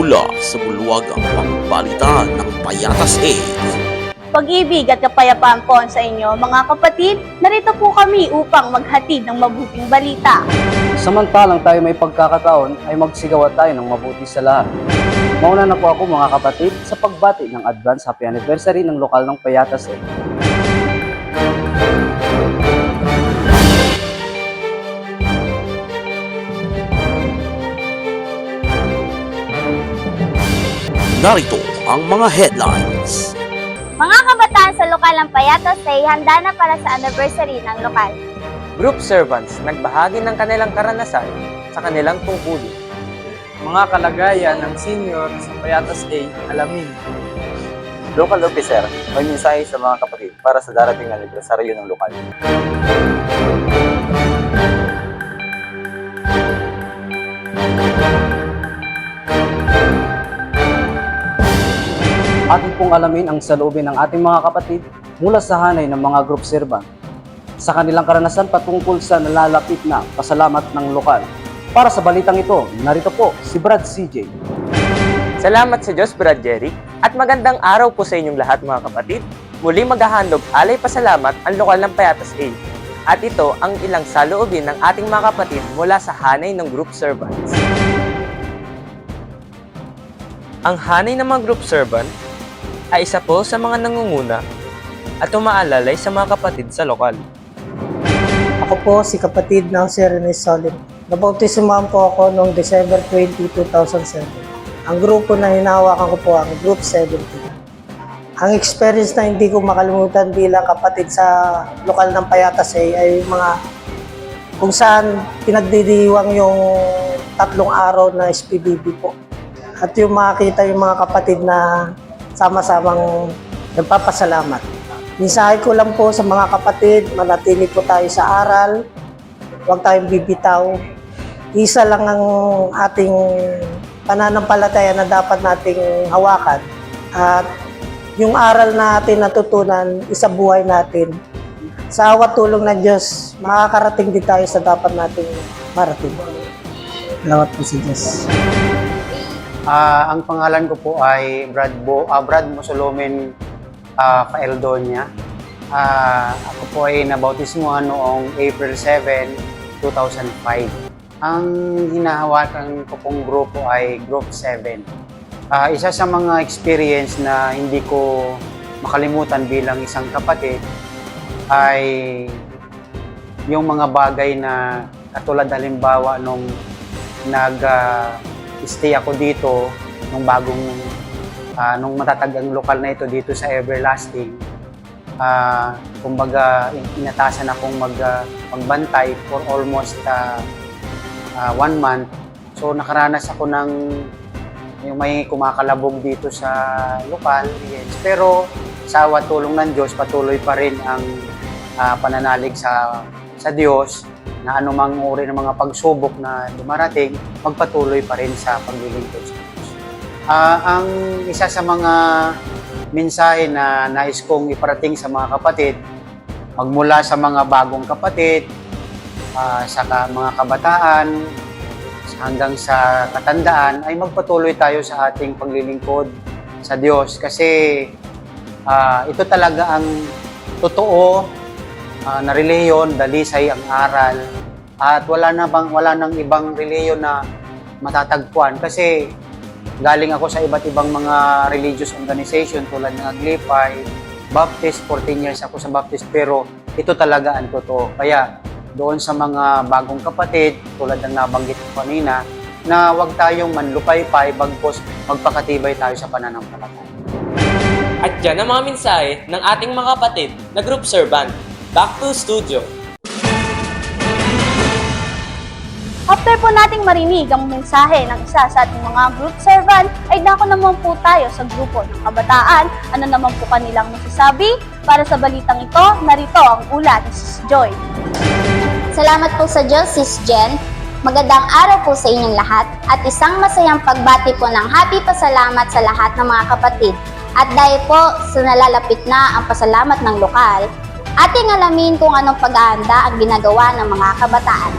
mula sa bulwagang pambalitaan ng Payatas 8. Pag-ibig at kapayapaan po sa inyo, mga kapatid. Narito po kami upang maghatid ng mabuting balita. Samantalang tayo may pagkakataon ay magsigawa tayo ng mabuti sa lahat. Mauna na po ako mga kapatid sa pagbati ng advance happy anniversary ng lokal ng Payatas 8. Narito ang mga headlines. Mga kabataan sa lokal ng Payatas ay handa na para sa anniversary ng lokal. Group servants nagbahagi ng kanilang karanasan sa kanilang tungkulin. Mga kalagayan ng senior sa Payatas A, alamin. Local officer, may mensahe sa mga kapatid para sa darating na anibersaryo ng lokal. Atin pong alamin ang saloobin ng ating mga kapatid mula sa hanay ng mga group servant sa kanilang karanasan patungkol sa nalalapit na pasalamat ng lokal. Para sa balitang ito, narito po si Brad CJ. Salamat sa Diyos, Brad Jerry, at magandang araw po sa inyong lahat mga kapatid. Muli maghahandog alay pasalamat ang lokal ng Payatas A. At ito ang ilang saloobin ng ating mga kapatid mula sa hanay ng group servants. Ang hanay ng mga group servant ay isa po sa mga nangunguna at umaalalay sa mga kapatid sa lokal. Ako po si kapatid na Jose Rene Solim. Nabautismuhan po ako noong December 20, 2007. Ang grupo na hinahawakan ko po ang Group 70. Ang experience na hindi ko makalimutan bilang kapatid sa lokal ng Payatas ay mga kung saan pinagdidiwang yung 3 araw na SPBB po. At yung makakita yung mga kapatid na sama-samang nagpapasalamat. Mensahe ko lang po sa mga kapatid, manatili po tayo sa aral, huwag tayong bibitaw. Isa lang ang ating pananampalataya na dapat nating hawakan. At yung aral natin natutunan, isa buhay natin. Sa awa tulong ng Diyos, makakarating din tayo sa dapat nating marating. Salamat po si Diyos. Ang pangalan ko po ay Brad Musolomen Paeldonia. Ako po ay nabautismuhan noong April 7, 2005. Ang hinahawakan ko pong grupo ay Group 7. Isa sa mga experience na hindi ko makalimutan bilang isang kapatid ay yung mga bagay na katulad halimbawa nung stay ako dito nung nung matatag ang lokal na ito dito sa Everlasting. Kumbaga, inatasan akong magbantay for almost 1 month. So, nakaranas ako ng yung may kumakalabog dito sa lokal. Yes. Pero, sa awa tulong ng Diyos, patuloy pa rin ang pananalig sa Diyos na anumang uri ng mga pagsubok na dumarating, magpatuloy pa rin sa paglilingkod sa Diyos. Ang isa sa mga mensahe na nais kong iparating sa mga kapatid, magmula sa mga bagong kapatid, sa mga kabataan, hanggang sa katandaan, ay magpatuloy tayo sa ating paglilingkod sa Diyos. Kasi ito talaga ang totoo na reliyon, dalisay ang aral, at wala nang ibang reliyon na matatagpuan kasi galing ako sa iba't ibang mga religious organization tulad ng Aglipay, Baptist, 14 years ako sa Baptist, pero ito talaga ang totoo. Kaya doon sa mga bagong kapatid, tulad ng nabanggit ko kanina, na huwag tayong manlupaypay, bagpos magpakatibay tayo sa pananampalataya. At yan ang mga mensahe ng ating mga kapatid na group servant. Back to studio. After po nating marinig ang mensahe ng isa sa ating mga group servant, ay dako naman po tayo sa grupo ng kabataan. Ano naman po kanilang masasabi? Para sa balitang ito, narito ang ulat ni Sis Joy. Salamat po sa Diyos, Sis Jen. Magandang araw po sa inyong lahat at isang masayang pagbati po ng happy pasalamat sa lahat ng mga kapatid. At dahil po sa nalalapit na ang pasalamat ng lokal, ating alamin kung anong paghahanda ang ginagawa ng mga kabataan.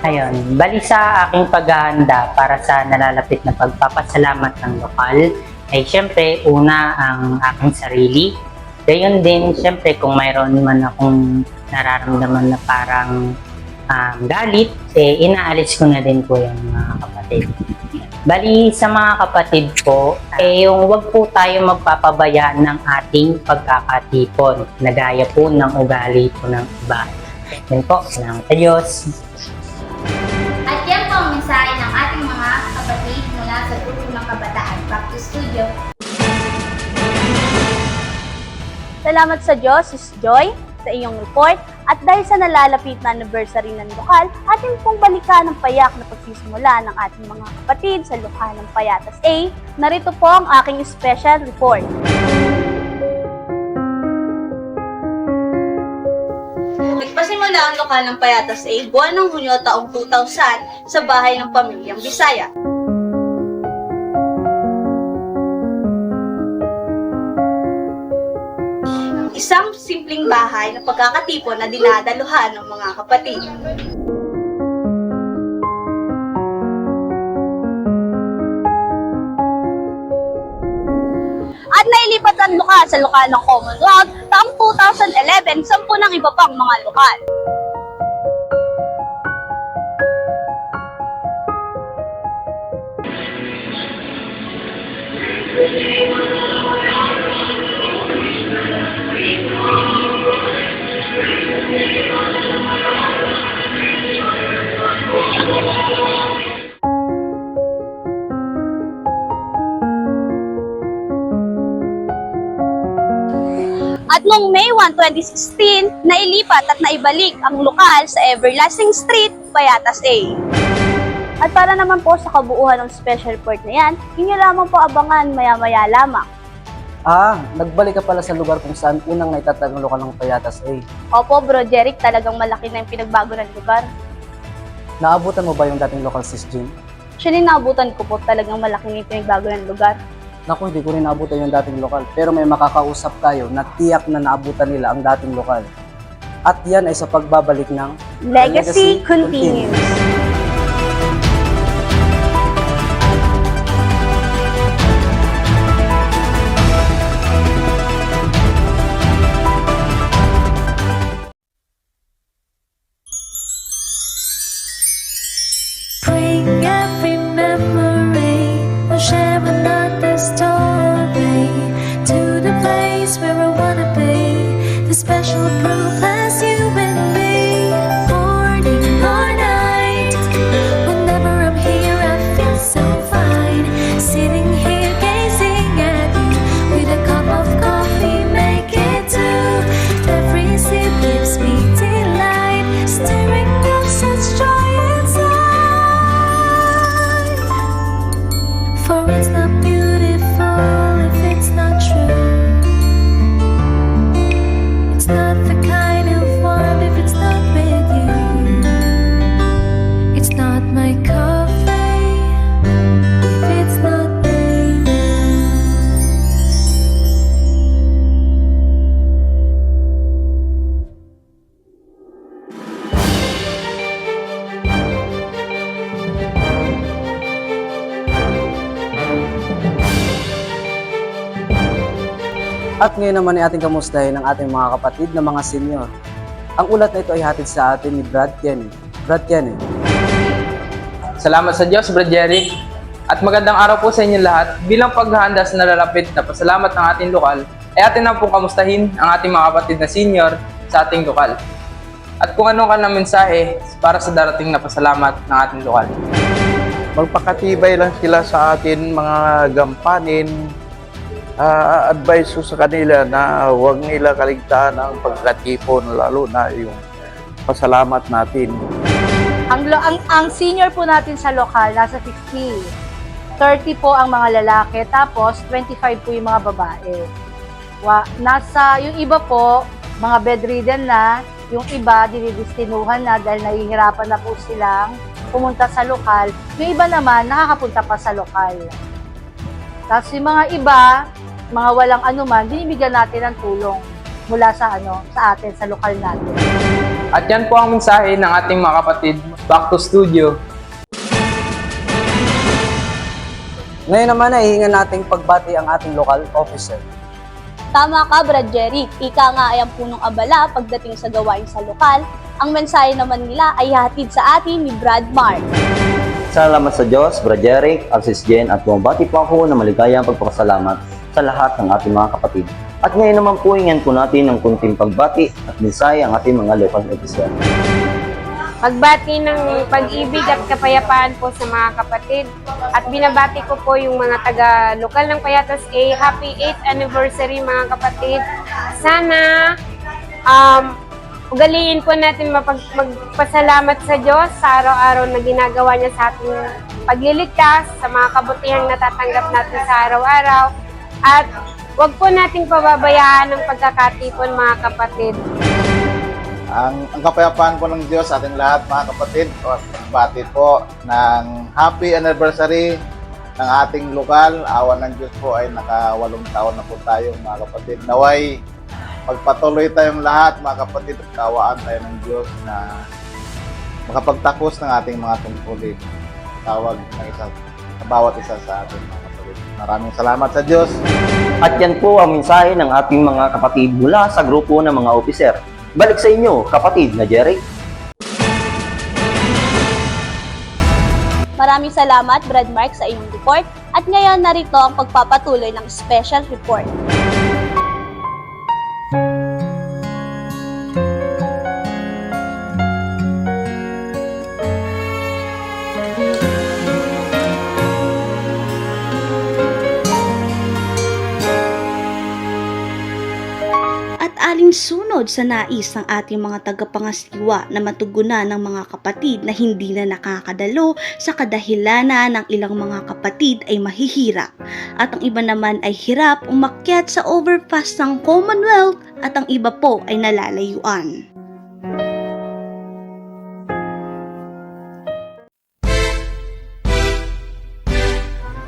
Ayun, bali sa aking paghahanda para sa nalalapit na pagpapasalamat ng lokal, ay syempre una ang aking sarili. Gayon din, syempre kung mayroon man akong nararamdaman na parang galit, inaalis ko na din po yung mga kapatid. Bali sa mga kapatid po, yung wag po tayo magpapabaya ng ating pagkakatipon na gaya po ng ugali po ng iba. Yan po, salamat sa Diyos. At yan po ang mensahe ng ating mga kapatid mula sa grupo ng kabataan Back to Studio. Salamat sa Diyos, Sis Joy, sa iyong report. At dahil sa nalalapit na anniversary ng lokal, atin pong balikan ang payak na pagsisimula ng ating mga kapatid sa lokal ng Payatas A. Narito po ang aking special report. Nagpasimula ang lokal ng Payatas A buwan ng Hunyo taong 2000 sa bahay ng pamilyang Bisaya. Isang simpleng bahay na pagkakatipon na dinadaluhan ng mga kapatid. At nailipat ang lokal sa lokal ng Commonwealth taong 2011, 10 ng iba pang mga lokal. At noong May 1, 2016, nailipat at naibalik ang lokal sa Everlasting Street, Payatas A. At para naman po sa kabuuan ng special report na yan, inyo lamang po abangan maya-maya lamang. Nagbalik ka pala sa lugar kung saan unang naitatag ang lokal ng Payatas A. Opo, Bro Jeric, talagang malaki na yung pinagbago ng lugar. Naabutan mo ba yung dating lokal, Sis Jean? Actually, naabutan ko po talagang malaki na yung pinagbago ng lugar. Naku, hindi ko rin naabutan yung dating lokal. Pero may makakausap tayo na tiyak na naabutan nila ang dating lokal. At yan ay sa pagbabalik ng Legacy continues. Bring every memory, we'll share another story to the place where I wanna be. The special proof as you and me, morning or night. Whenever I'm here, I feel so fine. Sitting here gazing at you with a cup of coffee, make it two. Every sip gives me delight, stirring up such joy inside. For it's not beautiful if it's not true. It's not the kind of warmth if it's not with you. It's not my coffee if it's not with you. At ngayon naman ay ating kamustahin ang ating mga kapatid na mga senior. Ang ulat na ito ay hatid sa atin ni Brad Kenny. Brad Kenny. Salamat sa Diyos, Brad Jerry. At magandang araw po sa inyo lahat. Bilang paghahanda sa nalalapit na pasalamat ng ating lokal, ay atin na pong kamustahin ang ating mga kapatid na senior sa ating lokal. At kung ano ka ng mensahe para sa darating na pasalamat ng ating lokal. Magpakatibay lang sila sa atin mga gampanin. Advice ko sa kanila na huwag nila kaligtaan ang pagkatipon, lalo na yung pasalamat natin. Ang senior po natin sa lokal, nasa 60. 30 po ang mga lalaki, tapos 25 po yung mga babae. Yung iba po, mga bedridden na, yung iba dinidistinuhan na dahil nahihirapan na po silang pumunta sa lokal. Yung iba naman, nakakapunta pa sa lokal. Tapos yung mga iba, mga walang anuman, binibigyan natin ng tulong mula sa atin, sa lokal natin. At yan po ang mensahe ng ating mga kapatid. Back to studio. Ngayon naman ay hihingan nating pagbati ang ating local officer. Tama ka, Brad Jeric. Ika nga ay ang punong abala pagdating sa gawain sa lokal. Ang mensahe naman nila ay hatid sa atin ni Brad Mark. Salamat sa Diyos, Brad Jeric, Sis Jen, at bumabati po ako ng maligayang pagpapasalamat sa lahat ng ating mga kapatid. At ngayon naman po, hingan po natin ng kunting pagbati at mensahe ang ating mga local officer. Pagbati ng pag-ibig at kapayapaan po sa mga kapatid. At binabati ko po yung mga taga-lokal ng Payatas A. Happy 8th anniversary mga kapatid. Sana ugaliin po natin magpasalamat sa Diyos sa araw-araw na ginagawa niya sa ating pagliligtas, sa mga kabutihang natatanggap natin sa araw-araw. At huwag po nating pababayaan ang pagkakatipon mga kapatid. Ang kapayapaan po ng Diyos sa ating lahat mga kapatid. Bati po ng happy anniversary ng ating lokal. Awan ng Diyos po ay naka-8 taon na po tayo mga kapatid. Naway magpatuloy tayong lahat mga kapatid at kawaan tayo ng Diyos na makapagtapos ng ating mga tungkulin. Tawag ng isa sa bawat isa sa ating mga kapatid. Maraming salamat sa Diyos. At yan po ang mensahe ng ating mga kapatid mula sa grupo ng mga opiser. Balik sa inyo, kapatid na Jeric. Maraming salamat, Brad Mark, sa inyong report. At ngayon, narito ang pagpapatuloy ng special report. Sunod sa nais ng ating mga tagapangasiwa na matugunan ng mga kapatid na hindi na nakakadalo sa kadahilanan ng ilang mga kapatid ay mahihirap at ang iba naman ay hirap umakyat sa overpass ng Commonwealth at ang iba po ay nalalayuan.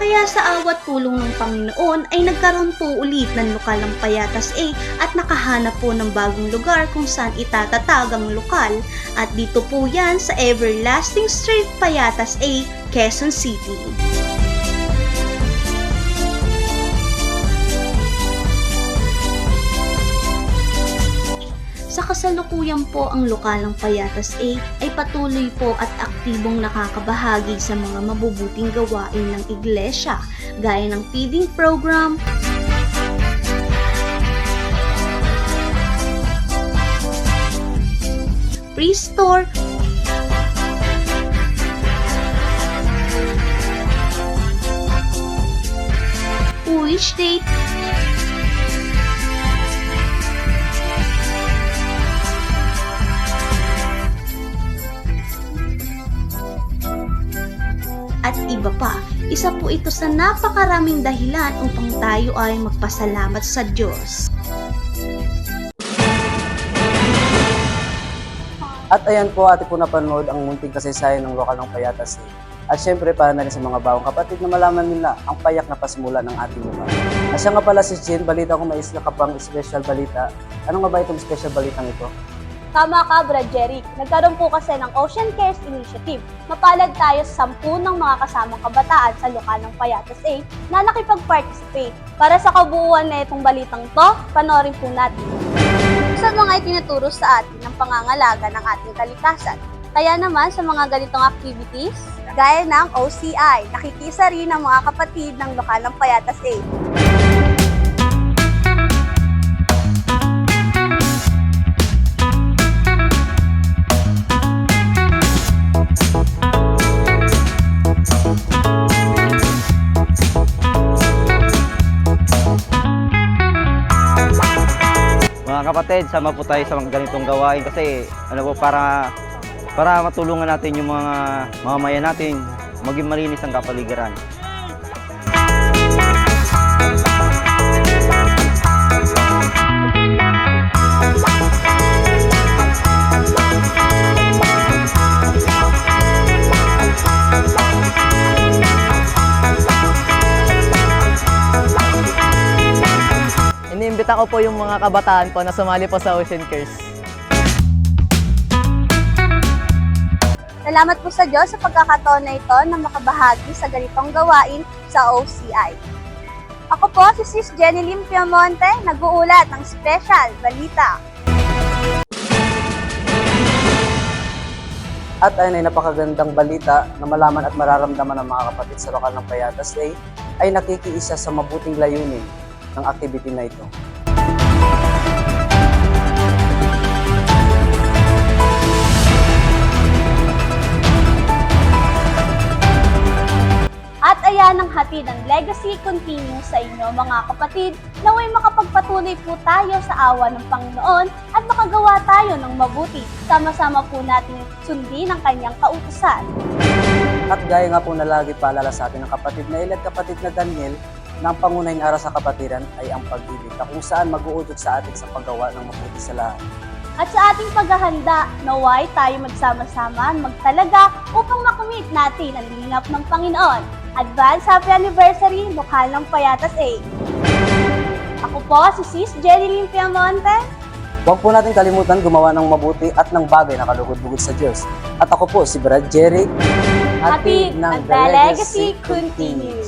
Kaya sa awat tulong ng Panginoon ay nagkaroon po ulit ng lokal ng Payatas A at nakahanap po ng bagong lugar kung saan itatatag ang lokal at dito po yan sa Everlasting Street, Payatas A, Quezon City. Sa kasalukuyan po ang lokal ng Payatas A ay patuloy po at aktibong nakakabahagi sa mga mabubuting gawain ng iglesia gaya ng feeding program, free store, wish date, at iba pa. Isa po ito sa napakaraming dahilan upang tayo ay magpasalamat sa Diyos. At ayan po, atin po napanood ang munting kasaysayan ng lokal ng Payatas A. At syempre para na rin sa mga bawang kapatid na malaman nila ang payak na pasimula ng ating lugar. At siya nga pala si Jen, balita ko may isa ka pang special balita. Ano nga ba itong special balitang ito? Tama ka, Brad Jeric. Nagkaroon po kasi ng Ocean Cares Initiative. Mapalad tayo sa 10 ng mga kasamang kabataan sa lokal ng Payatas A na nakipag-participate. Para sa kabuuan na itong balitang to, panoorin po natin. Sa mga itinuturo sa atin ng pangangalaga ng ating kalikasan. Kaya naman sa mga ganitong activities, gaya ng OCI, nakikisa rin ang mga kapatid ng lokal ng Payatas A. Mga kapatid, sama po tayo sa mga ganitong gawain kasi para matulungan natin yung mga mamamayan natin maging malinis ang kapaligiran. Iniimbita ko po yung mga kabataan po na sumali po sa Ocean Cares. Salamat po sa Diyos sa pagkakataon na ito na makabahagi sa ganitong gawain sa OCI. Ako po si Sis Jenny Lim Piamonte, nag-uulat ng Special Balita. At ayun ay napakagandang balita na malaman at mararamdaman ng mga kapatid sa lokal ng Payatas Day ay nakikiisa sa mabuting layunin ng activity na ito. At ayan ang hatid ng legacy continue sa inyo mga kapatid, naway makapagpatuloy po tayo sa awa ng Panginoon at makagawa tayo ng mabuti. Sama-sama po natin sundin ang kanyang kautusan. At gaya nga po na lagi paalala sa atin ng kapatid na at kapatid na Daniel, na ang pangunahing aral sa kapatiran ay ang pag-ibig na kung saan mag-uudyok sa atin sa paggawa ng mabuti sa lahat. At sa ating paghahanda, naway tayo magsama-sama magtalaga upang makamit natin ang lingap ng Panginoon. Advance Happy Anniversary, lokal ng Payatas 8. Ako po si Sis Jenny Lim Piamonte. Huwag po natin kalimutan gumawa ng mabuti at ng bagay na kalugod-bugod sa Diyos. At ako po si Brad Jerry. Hatid ng The Legacy Continue.